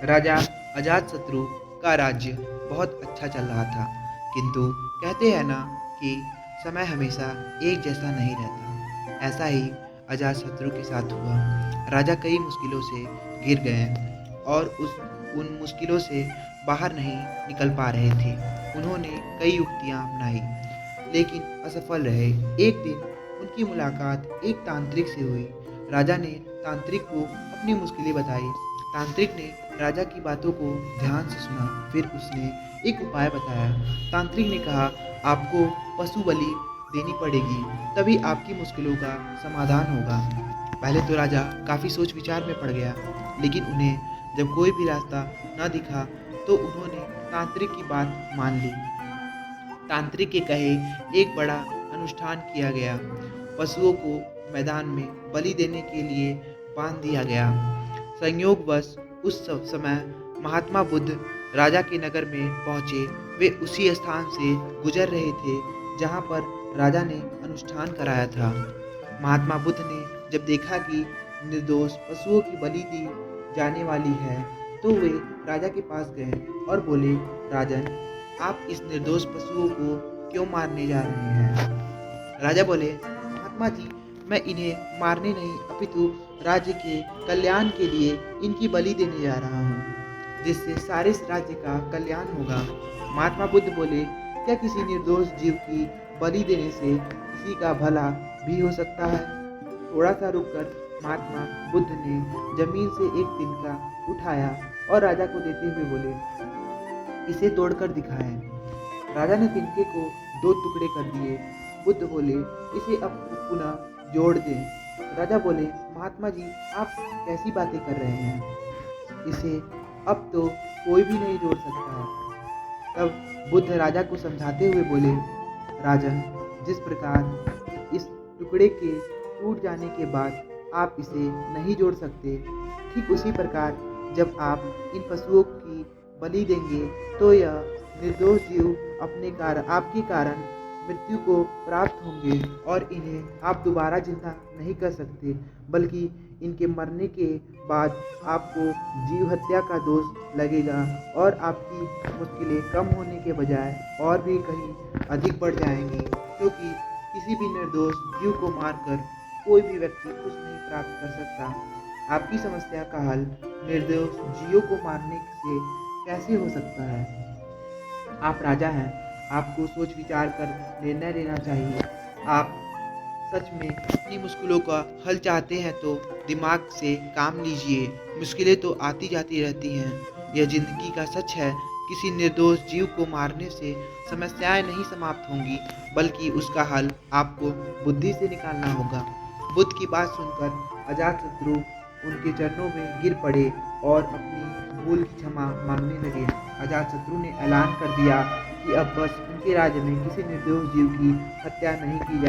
राजा अजातशत्रु का राज्य बहुत अच्छा चल रहा था, किंतु कहते हैं ना कि समय हमेशा एक जैसा नहीं रहता। ऐसा ही अजातशत्रु के साथ हुआ। राजा कई मुश्किलों से घिर गए और उन मुश्किलों से बाहर नहीं निकल पा रहे थे। उन्होंने कई युक्तियां अपनाई, लेकिन असफल रहे। एक दिन उनकी मुलाकात एक तांत्रिक से हुई। राजा ने तांत्रिक को अपनी मुश्किलें बताई। तांत्रिक ने राजा की बातों को ध्यान से सुना, फिर उसने एक उपाय बताया। तांत्रिक ने कहा, आपको पशु बलि देनी पड़ेगी, तभी आपकी मुश्किलों का समाधान होगा। पहले तो राजा काफ़ी सोच विचार में पड़ गया, लेकिन उन्हें जब कोई भी रास्ता न दिखा तो उन्होंने तांत्रिक की बात मान ली। तांत्रिक के कहे एक बड़ा अनुष्ठान किया गया। पशुओं को मैदान में बलि देने के लिए बांध दिया गया। संयोगवश उस समय महात्मा बुद्ध राजा के नगर में पहुंचे। वे उसी स्थान से गुजर रहे थे जहां पर राजा ने अनुष्ठान कराया था। महात्मा बुद्ध ने जब देखा कि निर्दोष पशुओं की बलि दी जाने वाली है, तो वे राजा के पास गए और बोले, राजन, आप इस निर्दोष पशुओं को क्यों मारने जा रहे हैं? राजा बोले, महात्मा जी, मैं इन्हें मारने नहीं अपितु राज्य के कल्याण के लिए इनकी बलि देने जा रहा हूँ, जिससे सारे राज्य का कल्याण होगा। महात्मा बुद्ध बोले, क्या किसी निर्दोष जीव की बलि देने से किसी का भला भी हो सकता है? थोड़ा सा रुककर महात्मा बुद्ध ने जमीन से एक तिनका उठाया और राजा को देते हुए बोले, इसे तोड़कर दिखाएं। राजा ने तिनके को 2 टुकड़े कर दिए। बुद्ध बोले, इसे अब पुनः जोड़ दें। राजा बोले, महात्मा जी, आप कैसी बातें कर रहे हैं? इसे अब तो कोई भी नहीं जोड़ सकता है। तब बुद्ध राजा को समझाते हुए बोले, राजन, जिस प्रकार इस टुकड़े के टूट जाने के बाद आप इसे नहीं जोड़ सकते, ठीक उसी प्रकार जब आप इन पशुओं की बलि देंगे तो यह निर्दोष जीव आपके कारण मृत्यु को प्राप्त होंगे और इन्हें आप दोबारा जिंदा नहीं कर सकते, बल्कि इनके मरने के बाद आपको जीव हत्या का दोष लगेगा और आपकी मुश्किलें कम होने के बजाय और भी कहीं अधिक बढ़ जाएंगी, क्योंकि किसी भी निर्दोष जीव को मारकर कोई भी व्यक्ति कुछ नहीं प्राप्त कर सकता। आपकी समस्या का हल निर्दोष जीवों को मारने से कैसे हो सकता है? आप राजा हैं, आपको सोच विचार कर निर्णय लेना चाहिए। आप सच में अपनी मुश्किलों का हल चाहते हैं तो दिमाग से काम लीजिए। मुश्किलें तो आती जाती रहती हैं, यह जिंदगी का सच है। किसी निर्दोष जीव को मारने से समस्याएं नहीं समाप्त होंगी, बल्कि उसका हल आपको बुद्धि से निकालना होगा। बुद्ध की बात सुनकर अजातशत्रु उनके चरणों में गिर पड़े और अपनी भूल की क्षमा मांगने लगे। अजातशत्रु ने ऐलान कर दिया कि अब बस उनके राज्य में किसी निर्दोष जीव की हत्या नहीं की